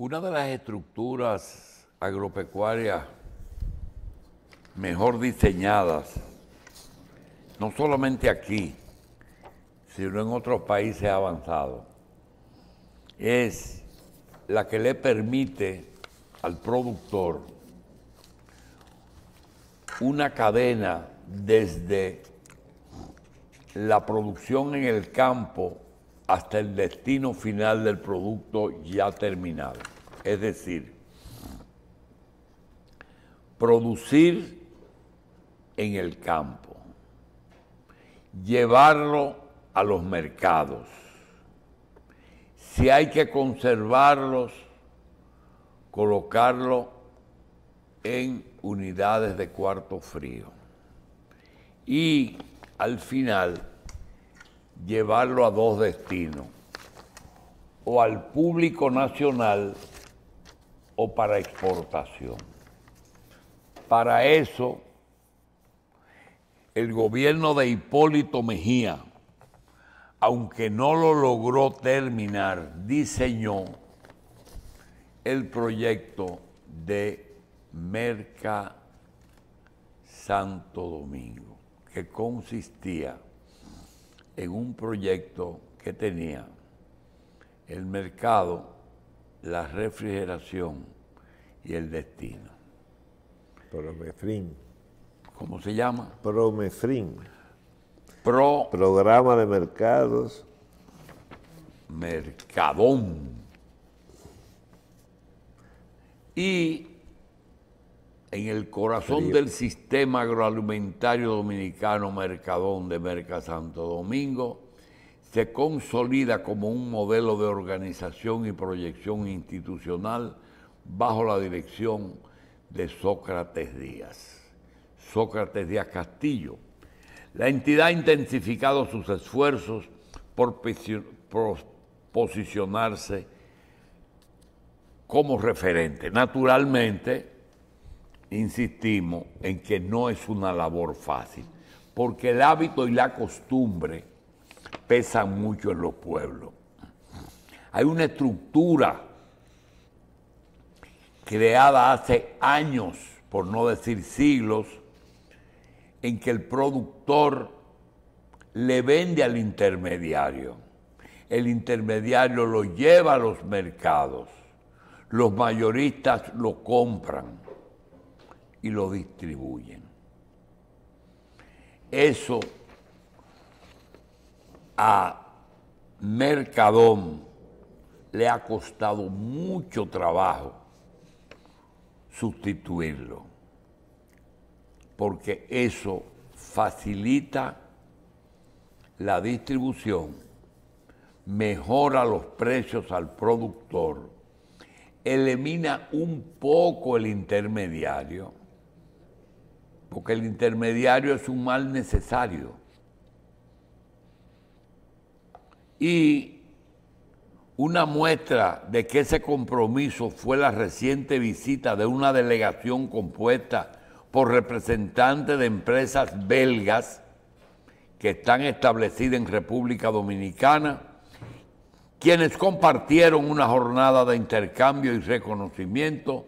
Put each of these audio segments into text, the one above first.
Una de las estructuras agropecuarias mejor diseñadas, no solamente aquí, sino en otros países avanzados, es la que le permite al productor una cadena desde la producción en el campo hasta el destino final del producto ya terminado. Es decir, producir en el campo, llevarlo a los mercados. Si hay que conservarlos, colocarlo en unidades de cuarto frío. Y al final, llevarlo a dos destinos, o al público nacional o para exportación. Para eso, el gobierno de Hipólito Mejía, aunque no lo logró terminar, diseñó el proyecto de Merca Santo Domingo, que consistía en un proyecto que tenía el mercado, la refrigeración y el destino. Promefrin. ¿Cómo se llama? Promefrin. Pro Programa de mercados. Mercadón. Y en el corazón del sistema agroalimentario dominicano, Mercadón de Merca Santo Domingo, se consolida como un modelo de organización y proyección institucional bajo la dirección de Sócrates Díaz. Sócrates Díaz Castillo. La entidad ha intensificado sus esfuerzos por posicionarse como referente. Naturalmente, insistimos en que no es una labor fácil, porque el hábito y la costumbre pesan mucho en los pueblos. Hay una estructura creada hace años, por no decir siglos, en que el productor le vende al intermediario. El intermediario lo lleva a los mercados. Los mayoristas lo compran y lo distribuyen. Eso a Mercadón le ha costado mucho trabajo sustituirlo, porque eso facilita la distribución, mejora los precios al productor, elimina un poco el intermediario, porque el intermediario es un mal necesario. Y una muestra de que ese compromiso fue la reciente visita de una delegación compuesta por representantes de empresas belgas que están establecidas en República Dominicana, quienes compartieron una jornada de intercambio y reconocimiento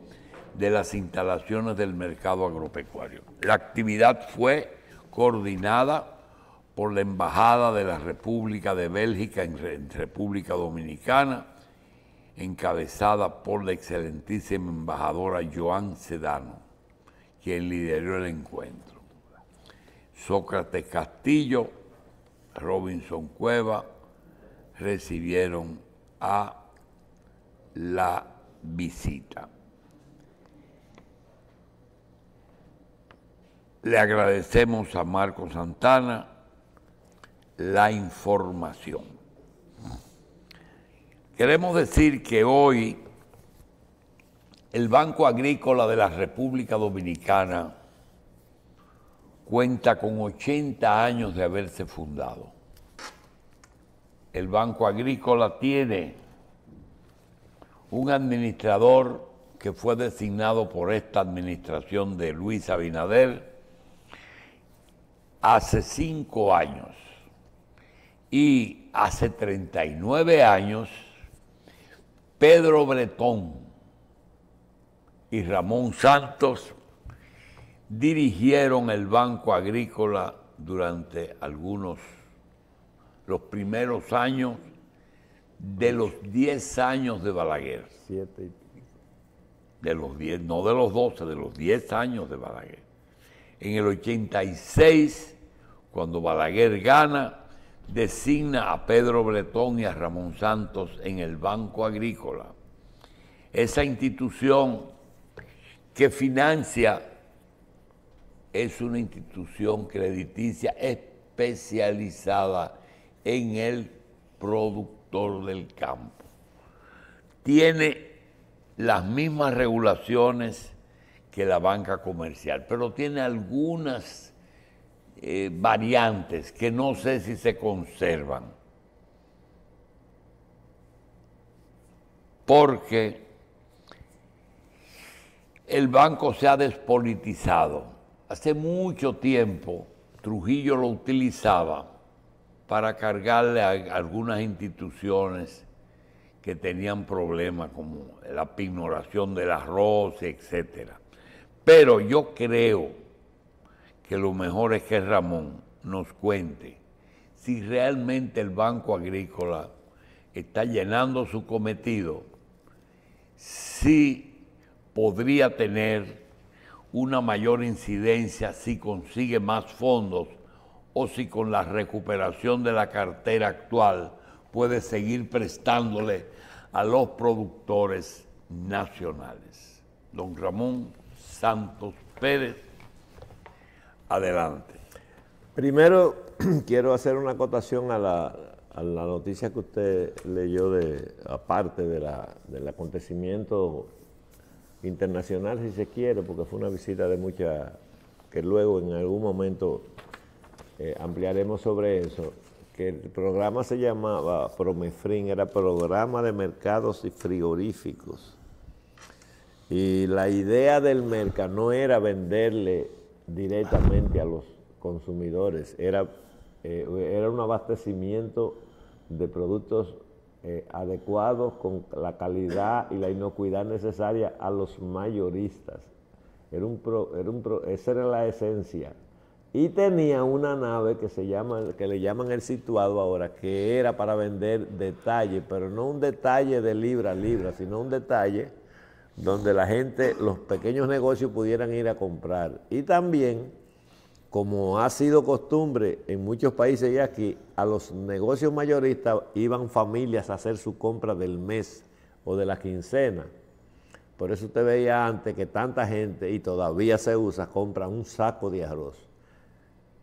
de las instalaciones del mercado agropecuario. La actividad fue coordinada por la Embajada de la República de Bélgica en República Dominicana, encabezada por la excelentísima embajadora Joan Sedano, quien lideró el encuentro. Sócrates Castillo, Robinson Cueva recibieron a la visita. Le agradecemos a Marco Santana la información. Queremos decir que hoy el Banco Agrícola de la República Dominicana cuenta con 80 años de haberse fundado. El Banco Agrícola tiene un administrador que fue designado por esta administración de Luis Abinader hace 5 años. Y hace 39 años, Pedro Bretón y Ramón Santos dirigieron el Banco Agrícola durante los primeros años de los 10 años de Balaguer. 7 y pico. De los 10, no de los 12, de los 10 años de Balaguer. En el 86, cuando Balaguer gana, designa a Pedro Bretón y a Ramón Santos en el Banco Agrícola. Esa institución que financia es una institución crediticia especializada en el productor del campo. Tiene las mismas regulaciones que la banca comercial, pero tiene algunas variantes que no sé si se conservan. Porque el banco se ha despolitizado. Hace mucho tiempo Trujillo lo utilizaba para cargarle a algunas instituciones que tenían problemas como la pignoración del arroz, etc. Pero yo creo que lo mejor es que Ramón nos cuente si realmente el Banco Agrícola está llenando su cometido, si podría tener una mayor incidencia si consigue más fondos o si con la recuperación de la cartera actual puede seguir prestándole a los productores nacionales. Don Ramón Santos Pérez, adelante. Primero, quiero hacer una acotación a la noticia que usted leyó, aparte del acontecimiento internacional, si se quiere, porque fue una visita de que luego en algún momento ampliaremos sobre eso, que el programa se llamaba Promefrin, era Programa de Mercados y Frigoríficos. Y la idea del mercado no era venderle directamente a los consumidores, era un abastecimiento de productos adecuados con la calidad y la inocuidad necesaria a los mayoristas. Esa era la esencia. Y tenía una nave que le llaman el situado ahora, que era para vender detalle, pero no un detalle de libra a libra, sino un detalle donde la gente, los pequeños negocios pudieran ir a comprar. Y también, como ha sido costumbre en muchos países y aquí, a los negocios mayoristas iban familias a hacer su compra del mes o de la quincena. Por eso usted veía antes que tanta gente, y todavía se usa, compra un saco de arroz.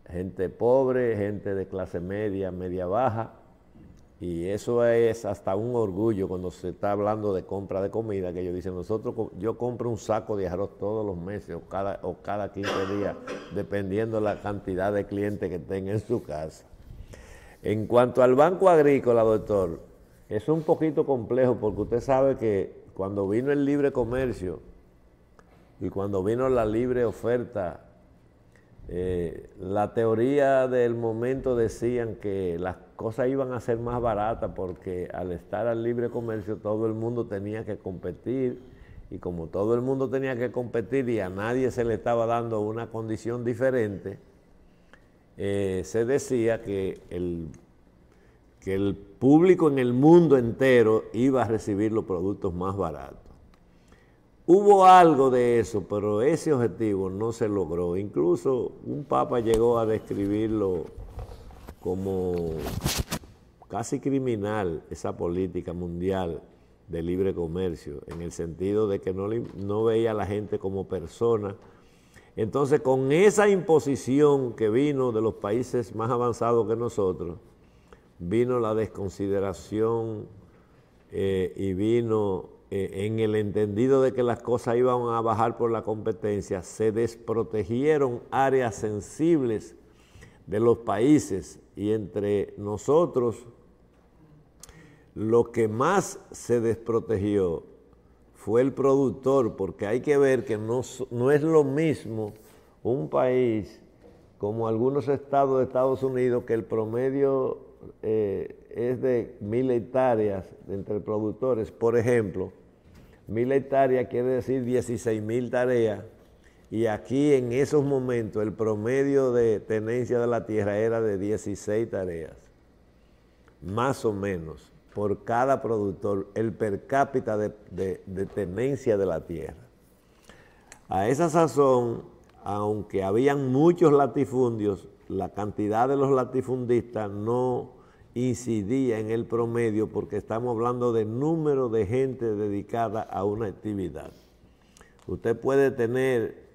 Gente pobre, gente de clase media, media baja, y eso es hasta un orgullo cuando se está hablando de compra de comida, que ellos dicen, yo compro un saco de arroz todos los meses o cada 15 días, dependiendo de la cantidad de clientes que tenga en su casa. En cuanto al Banco Agrícola, doctor, es un poquito complejo porque usted sabe que cuando vino el libre comercio y cuando vino la libre oferta, la teoría del momento decían que las cosas iban a ser más baratas porque al estar al libre comercio todo el mundo tenía que competir, y como todo el mundo tenía que competir y a nadie se le estaba dando una condición diferente, se decía que el público en el mundo entero iba a recibir los productos más baratos. Hubo algo de eso, pero ese objetivo no se logró. Incluso un papa llegó a describirlo como casi criminal, esa política mundial de libre comercio, en el sentido de que no veía a la gente como persona. Entonces, con esa imposición que vino de los países más avanzados que nosotros, vino la desconsideración y vino en el entendido de que las cosas iban a bajar por la competencia, se desprotegieron áreas sensibles de los países, y entre nosotros lo que más se desprotegió fue el productor, porque hay que ver que no es lo mismo un país como algunos estados de Estados Unidos, que el promedio es de 1.000 hectáreas entre productores. Por ejemplo, 1000 hectáreas quiere decir 16.000 tareas. Y aquí en esos momentos el promedio de tenencia de la tierra era de 16 tareas, más o menos, por cada productor, el per cápita de tenencia de la tierra. A esa sazón, aunque habían muchos latifundios, la cantidad de los latifundistas no incidía en el promedio porque estamos hablando de número de gente dedicada a una actividad. Usted puede tener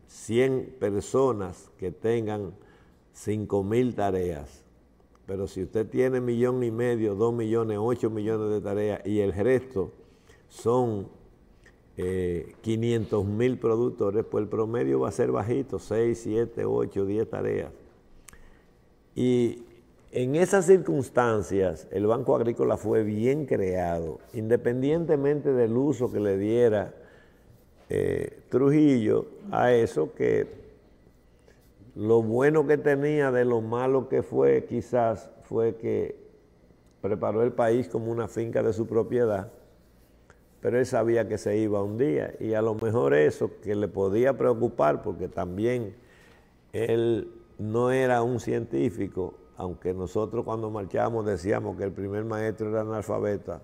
100 personas que tengan 5.000 tareas, pero si usted tiene 1,5 millones, 2 millones, 8 millones de tareas y el resto son 500.000 productores, pues el promedio va a ser bajito, 6, 7, 8, 10 tareas. Y en esas circunstancias el Banco Agrícola fue bien creado, independientemente del uso que le diera Trujillo a eso, que lo bueno que tenía de lo malo que fue quizás fue que preparó el país como una finca de su propiedad, pero él sabía que se iba un día y a lo mejor eso que le podía preocupar, porque también él no era un científico, aunque nosotros cuando marchamos decíamos que el primer maestro era analfabeto,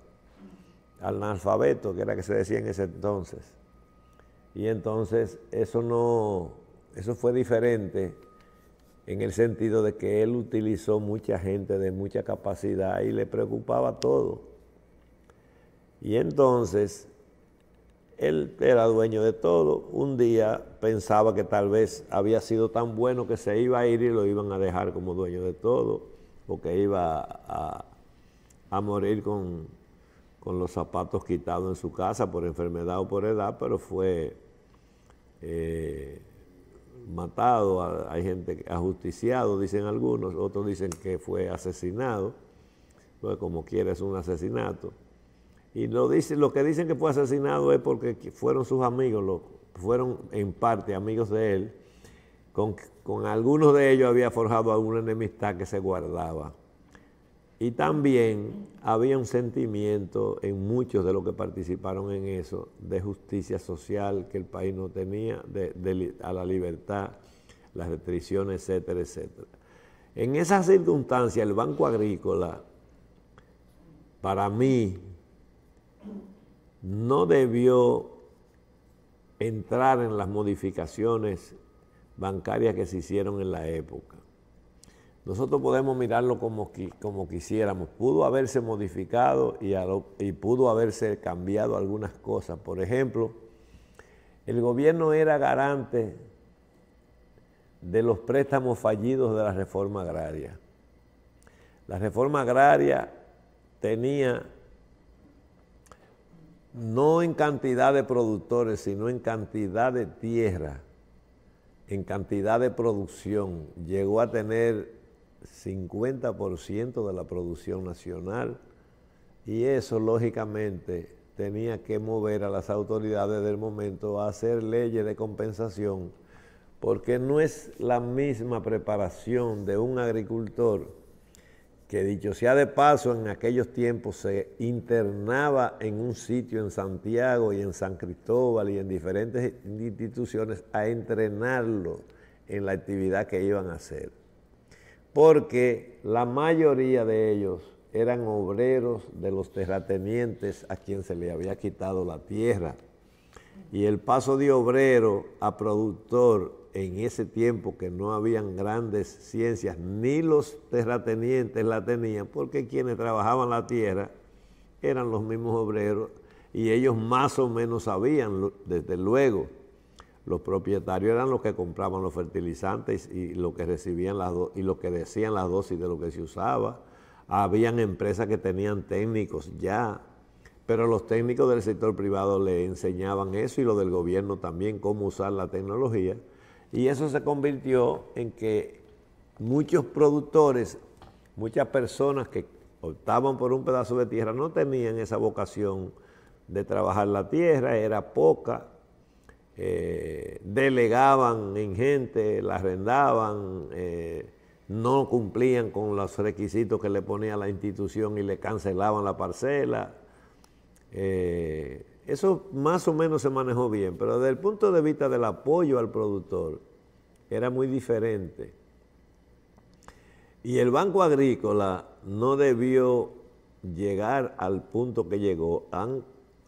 que era que se decía en ese entonces. Y entonces eso fue diferente en el sentido de que él utilizó mucha gente de mucha capacidad y le preocupaba todo. Y entonces él era dueño de todo. Un día pensaba que tal vez había sido tan bueno que se iba a ir y lo iban a dejar como dueño de todo, o que iba a morir con los zapatos quitados en su casa por enfermedad o por edad, pero fue matado. Hay gente ajusticiado, dicen algunos, otros dicen que fue asesinado, pues como quiera es un asesinato. Y lo que dicen que fue asesinado es porque fueron sus amigos, fueron en parte amigos de él, con algunos de ellos había forjado alguna enemistad que se guardaba. Y también había un sentimiento en muchos de los que participaron en eso de justicia social que el país no tenía, a la libertad, las restricciones, etcétera, etcétera. En esas circunstancias, el Banco Agrícola, para mí, no debió entrar en las modificaciones bancarias que se hicieron en la época. Nosotros podemos mirarlo como quisiéramos. Pudo haberse modificado y pudo haberse cambiado algunas cosas. Por ejemplo, el gobierno era garante de los préstamos fallidos de la reforma agraria. La reforma agraria tenía, no en cantidad de productores, sino en cantidad de tierra, en cantidad de producción, llegó a tener 50% de la producción nacional, y eso lógicamente tenía que mover a las autoridades del momento a hacer leyes de compensación, porque no es la misma preparación de un agricultor que, dicho sea de paso, en aquellos tiempos se internaba en un sitio en Santiago y en San Cristóbal y en diferentes instituciones a entrenarlo en la actividad que iban a hacer, porque la mayoría de ellos eran obreros de los terratenientes a quien se le había quitado la tierra. Y el paso de obrero a productor en ese tiempo, que no habían grandes ciencias, ni los terratenientes la tenían, porque quienes trabajaban la tierra eran los mismos obreros y ellos más o menos sabían, desde luego. Los propietarios eran los que compraban los fertilizantes y lo que recibían y lo que decían las dosis de lo que se usaba. Habían empresas que tenían técnicos ya, pero los técnicos del sector privado le enseñaban eso, y los del gobierno también, cómo usar la tecnología. Y eso se convirtió en que muchos productores, muchas personas que optaban por un pedazo de tierra no tenían esa vocación de trabajar la tierra, era poca. Delegaban en gente, la arrendaban, no cumplían con los requisitos que le ponía la institución y le cancelaban la parcela. eso más o menos se manejó bien, pero desde el punto de vista del apoyo al productor era muy diferente. Y el Banco Agrícola no debió llegar al punto que llegó.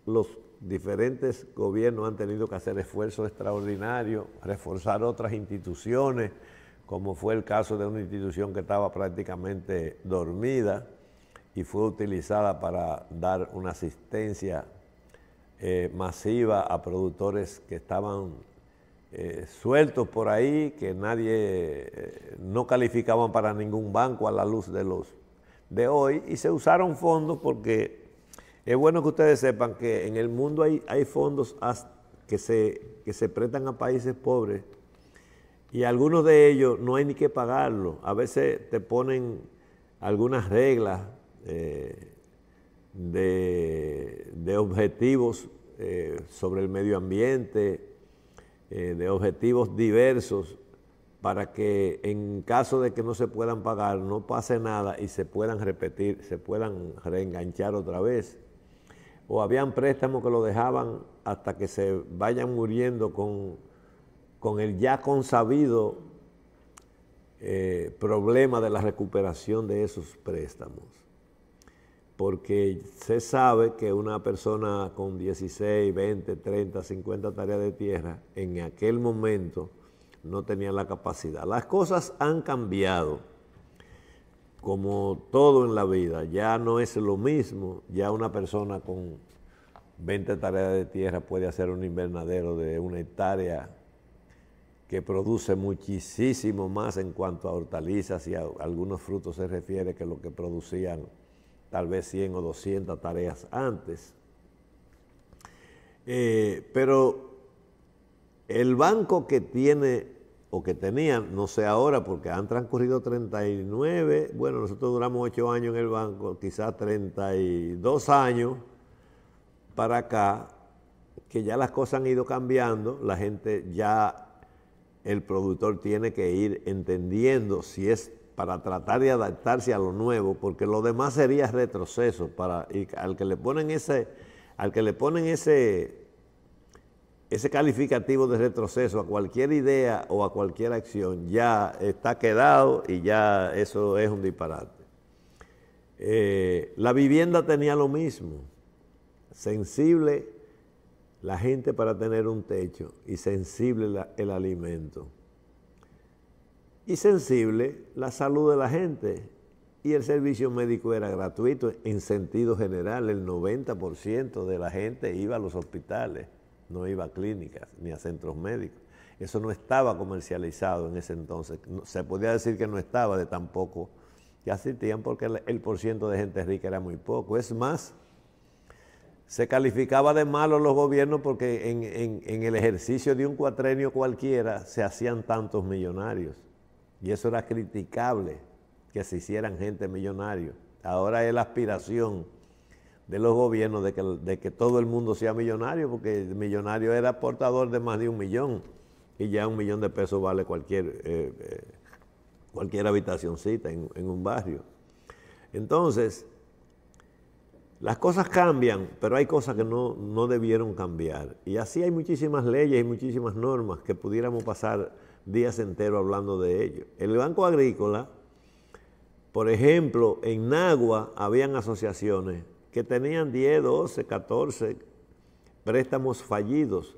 Los diferentes gobiernos han tenido que hacer esfuerzos extraordinarios, reforzar otras instituciones, como fue el caso de una institución que estaba prácticamente dormida y fue utilizada para dar una asistencia masiva a productores que estaban sueltos por ahí, que nadie, no calificaban para ningún banco a la luz de los de hoy, y se usaron fondos porque es bueno que ustedes sepan que en el mundo hay fondos que se prestan a países pobres y algunos de ellos no hay ni que pagarlo. A veces te ponen algunas reglas de objetivos sobre el medio ambiente, de objetivos diversos, para que en caso de que no se puedan pagar, no pase nada y se puedan repetir, se puedan reenganchar otra vez. O habían préstamos que lo dejaban hasta que se vayan muriendo con el ya consabido problema de la recuperación de esos préstamos. Porque se sabe que una persona con 16, 20, 30, 50 tareas de tierra, en aquel momento no tenía la capacidad. Las cosas han cambiado, como todo en la vida. Ya no es lo mismo, ya una persona con 20 tareas de tierra puede hacer un invernadero de 1 hectárea que produce muchísimo más en cuanto a hortalizas y a algunos frutos se refiere que lo que producían tal vez 100 o 200 tareas antes. Pero el banco que tiene o que tenía, no sé ahora porque han transcurrido 39, bueno, nosotros duramos 8 años en el banco, quizás 32 años para acá, que ya las cosas han ido cambiando, la gente ya, el productor tiene que ir entendiendo si es para tratar de adaptarse a lo nuevo, porque lo demás sería retroceso. Al que le ponen ese calificativo de retroceso a cualquier idea o a cualquier acción, ya está quedado y ya eso es un disparate. La vivienda tenía lo mismo, sensible la gente para tener un techo y sensible el alimento. Y sensible la salud de la gente. Y el servicio médico era gratuito en sentido general. El 90% de la gente iba a los hospitales, no iba a clínicas ni a centros médicos. Eso no estaba comercializado en ese entonces. Se podía decir que no estaba de tampoco que asistían porque el porciento de gente rica era muy poco. Es más, se calificaba de malo los gobiernos porque en el ejercicio de un cuatrenio cualquiera se hacían tantos millonarios. Y eso era criticable, que se hicieran gente millonaria. Ahora es la aspiración de los gobiernos de que todo el mundo sea millonario, porque el millonario era portador de más de 1 millón, y ya 1 millón de pesos vale cualquier habitacioncita en un barrio. Entonces, las cosas cambian, pero hay cosas que no debieron cambiar. Y así hay muchísimas leyes y muchísimas normas que pudiéramos pasar días enteros hablando de ello. El Banco Agrícola, por ejemplo, en Nagua habían asociaciones que tenían 10, 12, 14 préstamos fallidos.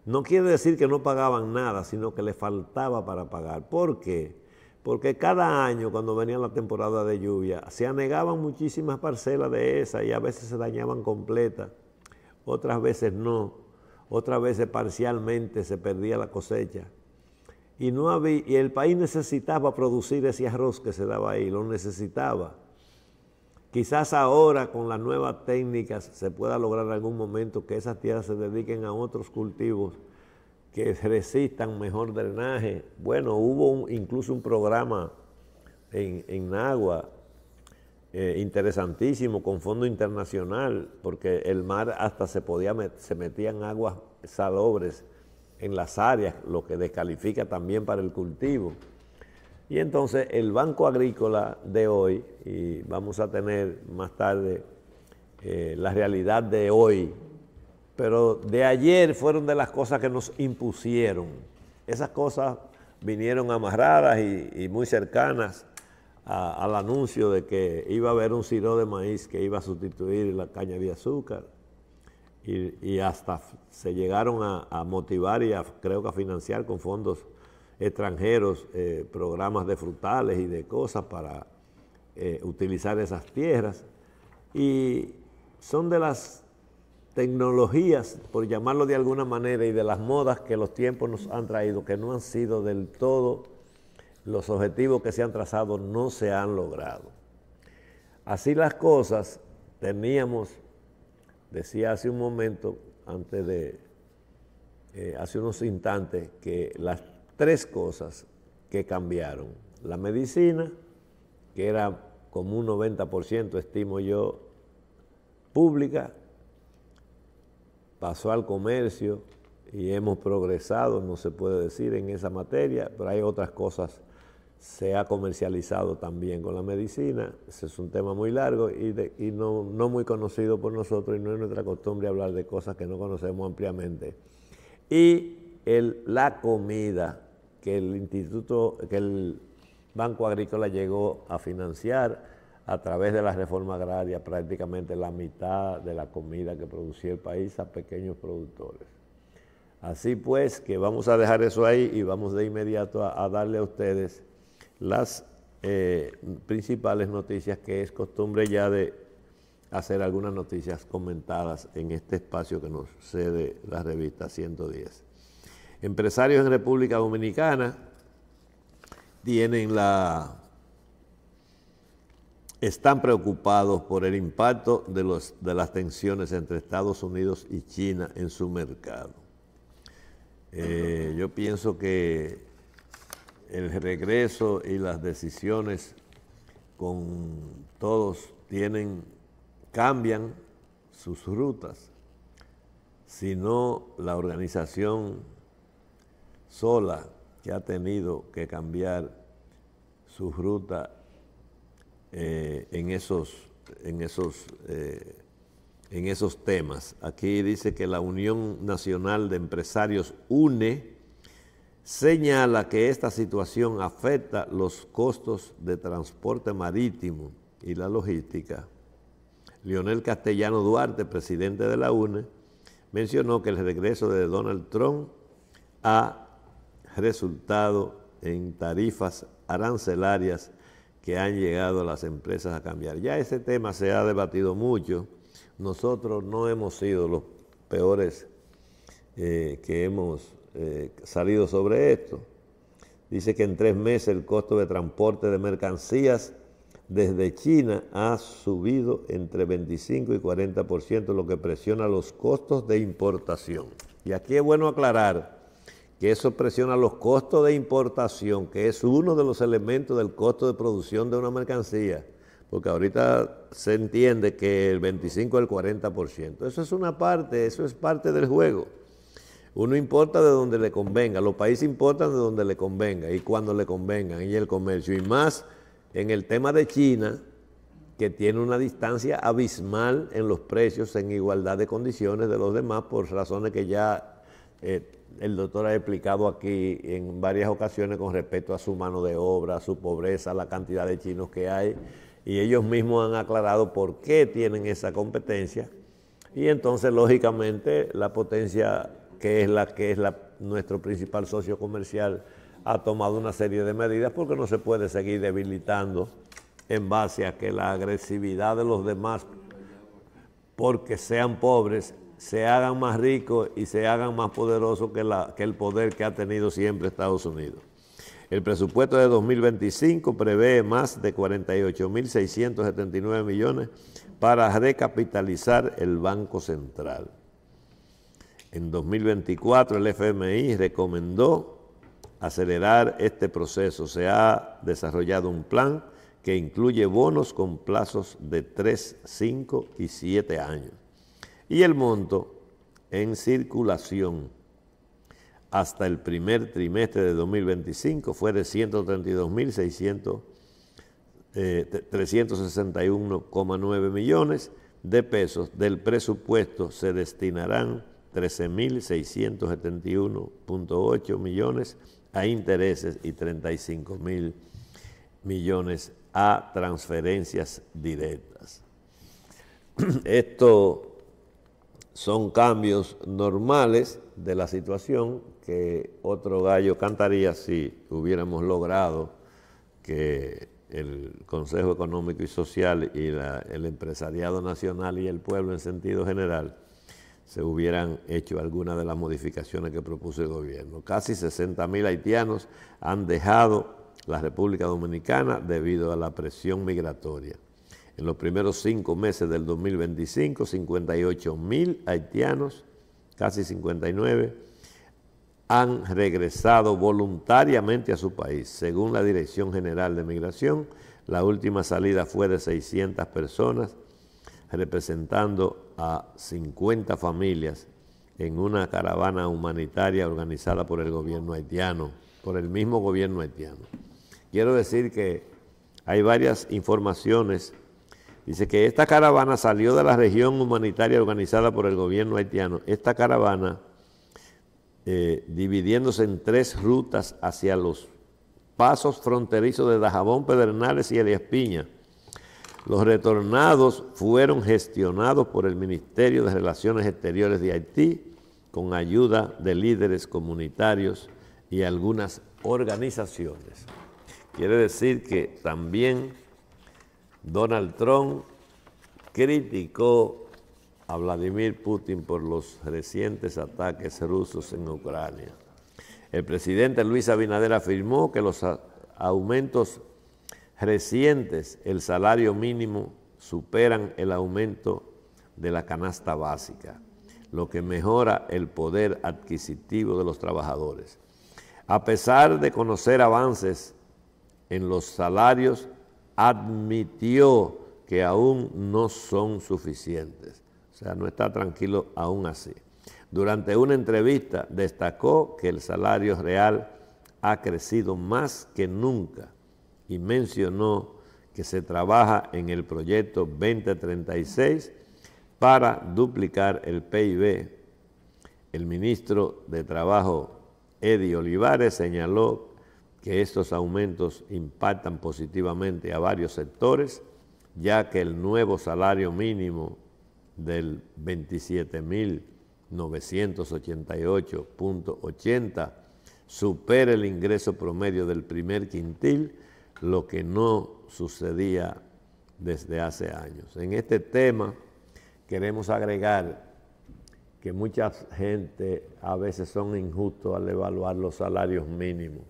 No quiere decir que no pagaban nada, sino que les faltaba para pagar. ¿Por qué? Porque cada año, cuando venía la temporada de lluvia, se anegaban muchísimas parcelas de esas y a veces se dañaban completas, otras veces no, otras veces parcialmente se perdía la cosecha. Y el país necesitaba producir ese arroz que se daba ahí, lo necesitaba. Quizás ahora con las nuevas técnicas se pueda lograr en algún momento que esas tierras se dediquen a otros cultivos que resistan mejor drenaje. Bueno, hubo incluso un programa en Nagua interesantísimo con fondo internacional, porque el mar hasta se metían aguas salobres en las áreas, lo que descalifica también para el cultivo. Y entonces el Banco Agrícola de hoy, y vamos a tener más tarde la realidad de hoy, pero de ayer fueron de las cosas que nos impusieron. Esas cosas vinieron amarradas y muy cercanas al anuncio de que iba a haber un siro de maíz que iba a sustituir la caña de azúcar. Y hasta se llegaron a motivar y creo que a financiar con fondos extranjeros programas de frutales y de cosas para utilizar esas tierras. Y son de las tecnologías, por llamarlo de alguna manera, y de las modas que los tiempos nos han traído, que no han sido del todo los objetivos que se han trazado, no se han logrado. Así las cosas, teníamos, decía hace un momento, hace unos instantes, que las tres cosas que cambiaron: la medicina, que era como un 90%, estimo yo, pública, pasó al comercio y hemos progresado, no se puede decir, en esa materia, pero hay otras cosas, se ha comercializado también con la medicina. Ese es un tema muy largo y no muy conocido por nosotros, y no es nuestra costumbre hablar de cosas que no conocemos ampliamente. Y la comida, que el Banco Agrícola llegó a financiar a través de la reforma agraria, prácticamente la mitad de la comida que producía el país a pequeños productores. Así pues, que vamos a dejar eso ahí y vamos de inmediato a darle a ustedes las principales noticias, que es costumbre ya de hacer algunas noticias comentadas en este espacio que nos cede la revista 110. Empresarios en República Dominicana están preocupados por el impacto de las tensiones entre Estados Unidos y China en su mercado. Yo pienso que el regreso y las decisiones con todos cambian sus rutas, sino la organización sola que ha tenido que cambiar su ruta en esos temas. Aquí dice que la Unión Nacional de Empresarios, UNE, señala que esta situación afecta los costos de transporte marítimo y la logística. Leonel Castellano Duarte, presidente de la UNE, mencionó que el regreso de Donald Trump ha resultado en tarifas arancelarias que han llegado a las empresas a cambiar. Ya ese tema se ha debatido mucho. Nosotros no hemos sido los peores que hemos salido sobre esto. Dice que en 3 meses el costo de transporte de mercancías desde China ha subido entre 25 y 40%, lo que presiona los costos de importación. Y aquí es bueno aclarar que eso presiona los costos de importación, que es uno de los elementos del costo de producción de una mercancía, porque ahorita se entiende que el 25 al 40%. Eso es una parte, eso es parte del juego. Uno importa de donde le convenga, los países importan de donde le convenga y cuando le convenga, y el comercio, y más en el tema de China, que tiene una distancia abismal en los precios, en igualdad de condiciones de los demás, por razones que ya el doctor ha explicado aquí en varias ocasiones con respecto a su mano de obra, a su pobreza, la cantidad de chinos que hay, y ellos mismos han aclarado por qué tienen esa competencia. Y entonces, lógicamente, la potencia que es nuestro principal socio comercial ha tomado una serie de medidas, porque no se puede seguir debilitando en base a que la agresividad de los demás, porque sean pobres, se hagan más ricos y se hagan más poderosos que el poder que ha tenido siempre Estados Unidos. El presupuesto de 2025 prevé más de 48.679 millones para recapitalizar el Banco Central. En 2024 el FMI recomendó acelerar este proceso. Se ha desarrollado un plan que incluye bonos con plazos de 3, 5 y 7 años. Y el monto en circulación hasta el primer trimestre de 2025 fue de 132.361,9 millones, de pesos del presupuesto se destinarán 13.671.8 millones a intereses y 35.000 millones a transferencias directas. Estos son cambios normales de la situación que otro gallo cantaría si hubiéramos logrado que el Consejo Económico y Social y el empresariado nacional y el pueblo en sentido general se hubieran hecho algunas de las modificaciones que propuso el gobierno. Casi 60.000 haitianos han dejado la República Dominicana debido a la presión migratoria. En los primeros 5 meses del 2025, 58.000 haitianos, casi 59, han regresado voluntariamente a su país. Según la Dirección General de Migración, la última salida fue de 600 personas, representando a 50 familias en una caravana humanitaria organizada por el gobierno haitiano, por el mismo gobierno haitiano. Quiero decir que hay varias informaciones. Dice que esta caravana salió de la región humanitaria organizada por el gobierno haitiano. Esta caravana, dividiéndose en 3 rutas hacia los pasos fronterizos de Dajabón, Pedernales y Elías Piña. Los retornados fueron gestionados por el Ministerio de Relaciones Exteriores de Haití con ayuda de líderes comunitarios y algunas organizaciones. Quiere decir que también Donald Trump criticó a Vladimir Putin por los recientes ataques rusos en Ucrania. El presidente Luis Abinader afirmó que los aumentos recientes, el salario mínimo, superan el aumento de la canasta básica, lo que mejora el poder adquisitivo de los trabajadores. A pesar de conocer avances en los salarios, admitió que aún no son suficientes. O sea, no está tranquilo aún así. Durante una entrevista destacó que el salario real ha crecido más que nunca y mencionó que se trabaja en el proyecto 2036 para duplicar el PIB. El ministro de Trabajo, Eddie Olivares, señaló que estos aumentos impactan positivamente a varios sectores, ya que el nuevo salario mínimo del 27.988.80 supera el ingreso promedio del primer quintil, lo que no sucedía desde hace años. En este tema queremos agregar que mucha gente a veces son injustos al evaluar los salarios mínimos,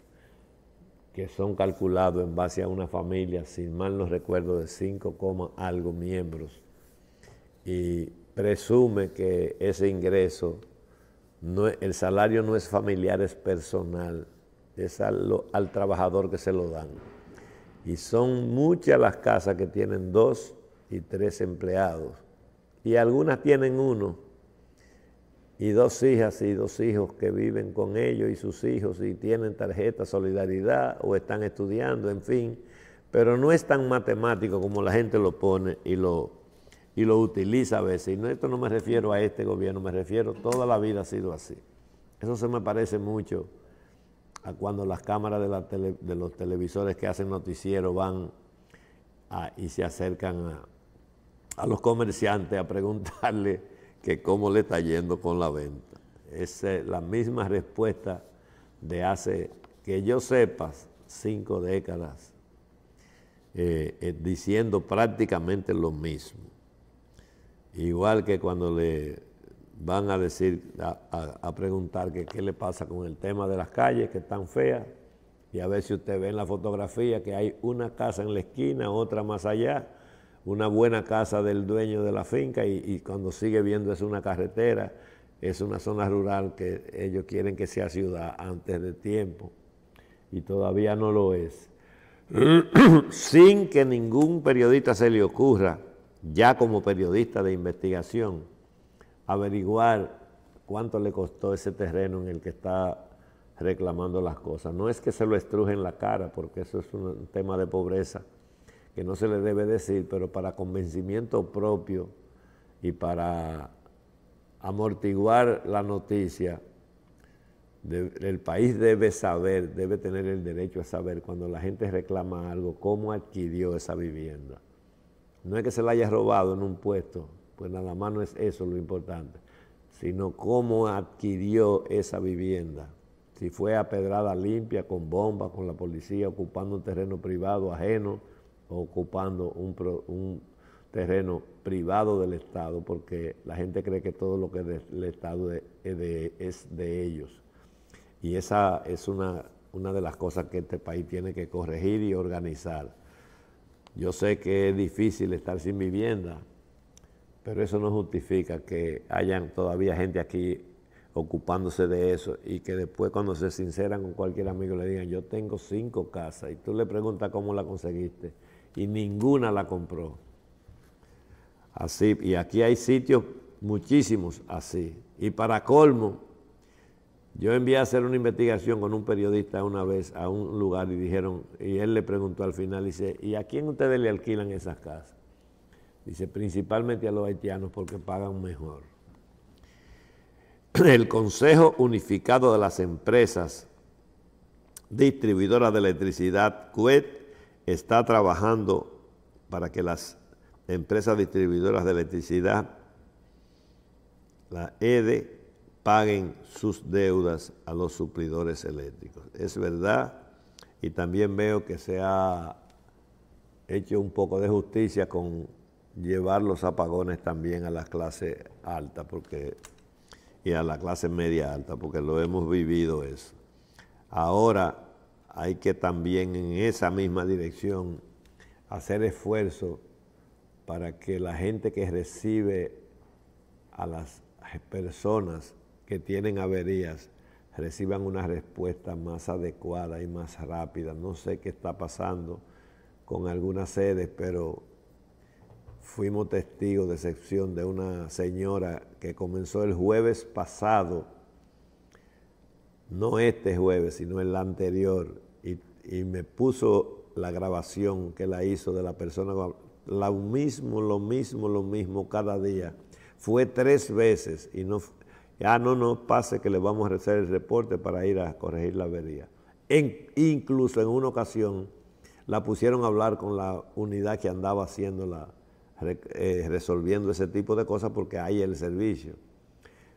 que son calculados en base a una familia, si mal no recuerdo, de 5, algo miembros, y presume que ese ingreso, el salario no es familiar, es personal, es al trabajador que se lo dan. Y son muchas las casas que tienen 2 y 3 empleados, y algunas tienen 1, y 2 hijas y 2 hijos que viven con ellos y sus hijos y tienen tarjeta Solidaridad o están estudiando, en fin, pero no es tan matemático como la gente lo pone y lo utiliza a veces. Y esto no me refiero a este gobierno, me refiero, toda la vida ha sido así. Eso se me parece mucho a cuando las cámaras de los televisores que hacen noticiero van y se acercan a los comerciantes a preguntarle que cómo le está yendo con la venta. Es la misma respuesta de hace, que yo sepa, 5 décadas, diciendo prácticamente lo mismo. Igual que cuando le van a decir, a preguntar que qué le pasa con el tema de las calles que están feas, y a ver si usted ve en la fotografía que hay una casa en la esquina, otra más allá, una buena casa del dueño de la finca, y cuando sigue viendo es una carretera, es una zona rural que ellos quieren que sea ciudad antes de tiempo, y todavía no lo es. Sin que ningún periodista se le ocurra, ya como periodista de investigación, averiguar cuánto le costó ese terreno en el que está reclamando las cosas. No es que se lo estruje en la cara, porque eso es un tema de pobreza que no se le debe decir, pero para convencimiento propio y para amortiguar la noticia, el país debe saber, debe tener el derecho a saber cuando la gente reclama algo, cómo adquirió esa vivienda. No es que se la haya robado en un puesto, pues nada más no es eso lo importante, sino cómo adquirió esa vivienda. Si fue a pedrada limpia, con bomba, con la policía, ocupando un terreno privado ajeno, o ocupando un terreno privado del Estado, porque la gente cree que todo lo que es del Estado es de ellos. Y esa es una de las cosas que este país tiene que corregir y organizar. Yo sé que es difícil estar sin vivienda, pero eso no justifica que hayan todavía gente aquí ocupándose de eso y que después cuando se sinceran con cualquier amigo le digan, yo tengo 5 casas, y tú le preguntas cómo la conseguiste y ninguna la compró. Así, y aquí hay sitios muchísimos así. Y para colmo, yo envié a hacer una investigación con un periodista una vez a un lugar y él le preguntó al final, dice, ¿y a quién ustedes le alquilan esas casas? Dice, principalmente a los haitianos porque pagan mejor. El Consejo Unificado de las Empresas Distribuidoras de Electricidad, CUED, está trabajando para que las empresas distribuidoras de electricidad, la EDE, paguen sus deudas a los suplidores eléctricos. Es verdad, y también veo que se ha hecho un poco de justicia con llevar los apagones también a la clase alta y a la clase media alta, porque lo hemos vivido eso. Ahora hay que también en esa misma dirección hacer esfuerzo para que la gente que recibe a las personas que tienen averías reciban una respuesta más adecuada y más rápida. No sé qué está pasando con algunas sedes, pero fuimos testigos de excepción de una señora que comenzó el jueves pasado, no este jueves, sino el anterior, y me puso la grabación que la hizo de la persona, lo mismo cada día. Fue 3 veces y no pase que le vamos a hacer el reporte para ir a corregir la avería. Incluso en una ocasión la pusieron a hablar con la unidad que andaba haciendo resolviendo ese tipo de cosas porque hay el servicio.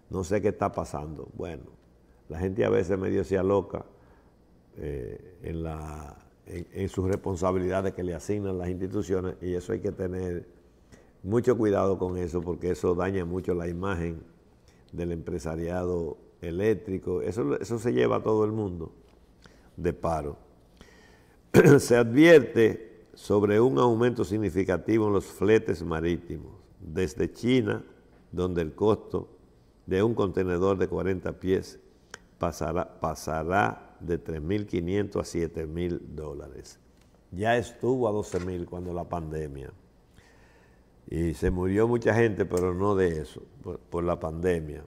No sé qué está pasando. Bueno, la gente a veces medio se aloca en sus responsabilidades que le asignan las instituciones, y eso hay que tener mucho cuidado con eso porque eso daña mucho la imagen del empresariado eléctrico. Eso se lleva a todo el mundo de paro. Se advierte sobre un aumento significativo en los fletes marítimos desde China, donde el costo de un contenedor de 40 pies pasará de $3.500 a $7.000. Ya estuvo a $12.000 cuando la pandemia. Y se murió mucha gente, pero no de eso, por la pandemia.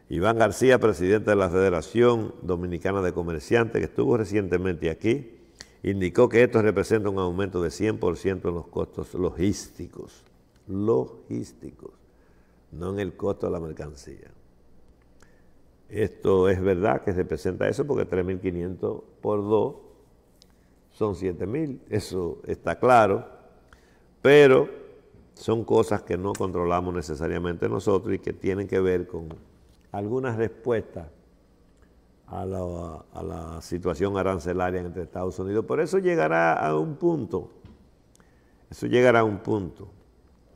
Iván García, presidente de la Federación Dominicana de Comerciantes, que estuvo recientemente aquí, indicó que esto representa un aumento de 100% en los costos logísticos, no en el costo de la mercancía. Esto es verdad que representa eso porque 3.500 por 2 son 7.000, eso está claro, pero son cosas que no controlamos necesariamente nosotros y que tienen que ver con algunas respuestas a la situación arancelaria entre Estados Unidos. Por eso llegará a un punto,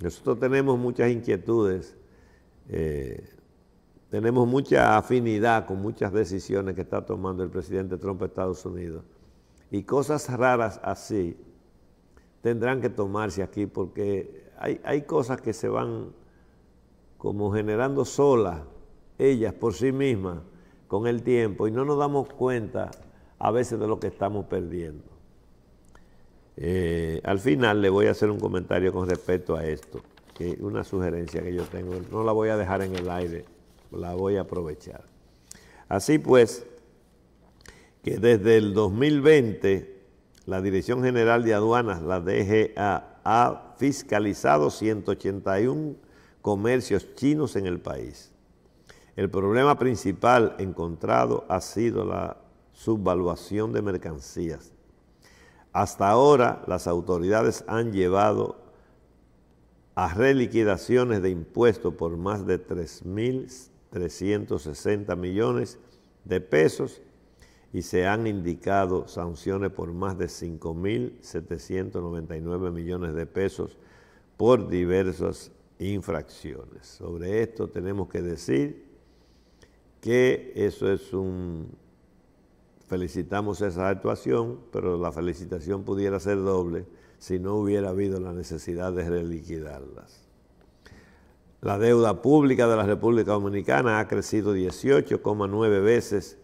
Nosotros tenemos muchas inquietudes, tenemos mucha afinidad con muchas decisiones que está tomando el presidente Trump de Estados Unidos. Y cosas raras así tendrán que tomarse aquí porque hay cosas que se van como generando solas, ellas por sí mismas, con el tiempo, y no nos damos cuenta a veces de lo que estamos perdiendo. Al final le voy a hacer un comentario con respecto a esto, que es una sugerencia que yo tengo, no la voy a dejar en el aire, la voy a aprovechar. Así pues, que desde el 2020, la Dirección General de Aduanas, la DGA, ha fiscalizado 181 comercios chinos en el país. El problema principal encontrado ha sido la subvaluación de mercancías. Hasta ahora, las autoridades han llevado a reliquidaciones de impuestos por más de 3.360 millones de pesos y se han indicado sanciones por más de 5.799 millones de pesos por diversas infracciones. Sobre esto tenemos que decir que eso es felicitamos esa actuación, pero la felicitación pudiera ser doble si no hubiera habido la necesidad de reliquidarlas. La deuda pública de la República Dominicana ha crecido 18,9 veces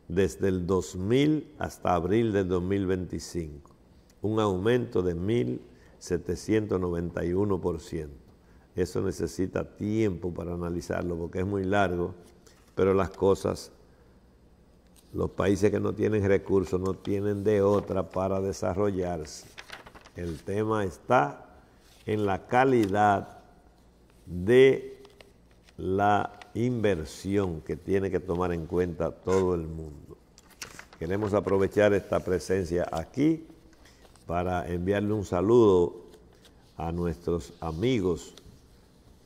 desde el 2000 hasta abril del 2025, un aumento de 1.791%. Eso necesita tiempo para analizarlo porque es muy largo, pero las cosas, los países que no tienen recursos no tienen de otra para desarrollarse. El tema está en la calidad de la inversión que tiene que tomar en cuenta todo el mundo. Queremos aprovechar esta presencia aquí para enviarle un saludo a nuestros amigos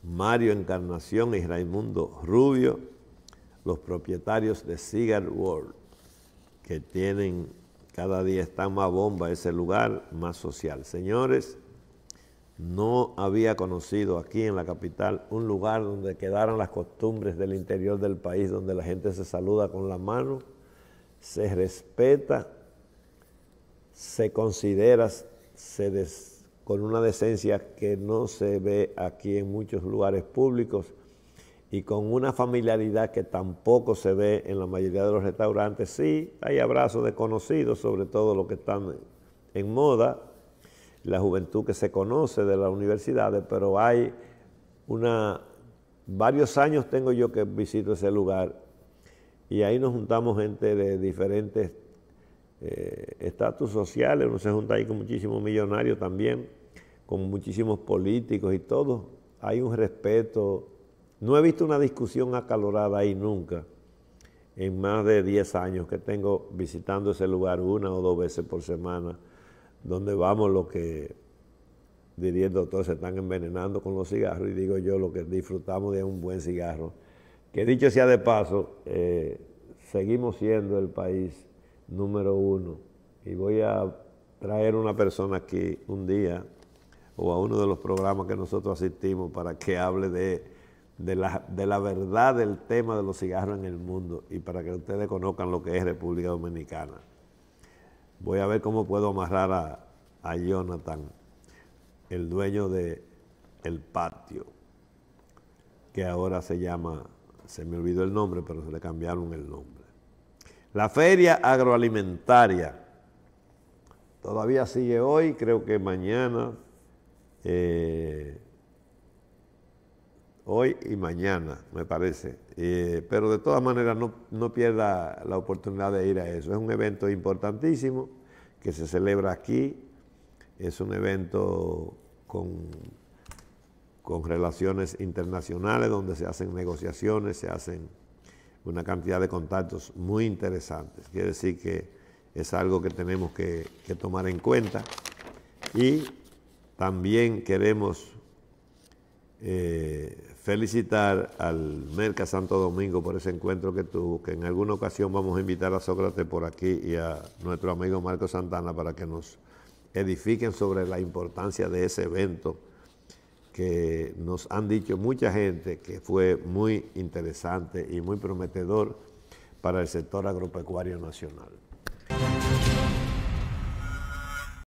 Mario Encarnación y Raimundo Rubio, los propietarios de Cigar World, que tienen, cada día está más bomba ese lugar, más social. Señores, no había conocido aquí en la capital un lugar donde quedaran las costumbres del interior del país, donde la gente se saluda con la mano, se respeta, se considera, con una decencia que no se ve aquí en muchos lugares públicos y con una familiaridad que tampoco se ve en la mayoría de los restaurantes. Sí, hay abrazos de conocidos, sobre todo los que están en moda, la juventud que se conoce de las universidades, pero hay varios años tengo yo que visito ese lugar y ahí nos juntamos gente de diferentes estatus sociales, uno se junta ahí con muchísimos millonarios también, con muchísimos políticos y todo. Hay un respeto. No he visto una discusión acalorada ahí nunca, en más de 10 años que tengo visitando ese lugar 1 o 2 veces por semana, donde vamos los que, diría el doctor, se están envenenando con los cigarros, y digo yo, lo que disfrutamos de un buen cigarro. Que dicho sea de paso, seguimos siendo el país número 1, y voy a traer una persona aquí un día, o a uno de los programas que nosotros asistimos, para que hable de la verdad del tema de los cigarros en el mundo y para que ustedes conozcan lo que es República Dominicana. Voy a ver cómo puedo amarrar a Jonathan, el dueño de El Patio, que ahora se llama, se me olvidó el nombre, pero se le cambiaron el nombre. La feria agroalimentaria todavía sigue hoy, creo que mañana, hoy y mañana, me parece. Pero de todas maneras no pierda la oportunidad de ir a eso. Es un evento importantísimo que se celebra aquí. Es un evento con relaciones internacionales donde se hacen negociaciones, se hacen una cantidad de contactos muy interesantes. Quiere decir que es algo que tenemos que tomar en cuenta. Y también queremos felicitar al Merca Santo Domingo por ese encuentro que tuvo, que en alguna ocasión vamos a invitar a Sócrates por aquí y a nuestro amigo Marco Santana para que nos edifiquen sobre la importancia de ese evento que nos han dicho mucha gente que fue muy interesante y muy prometedor para el sector agropecuario nacional.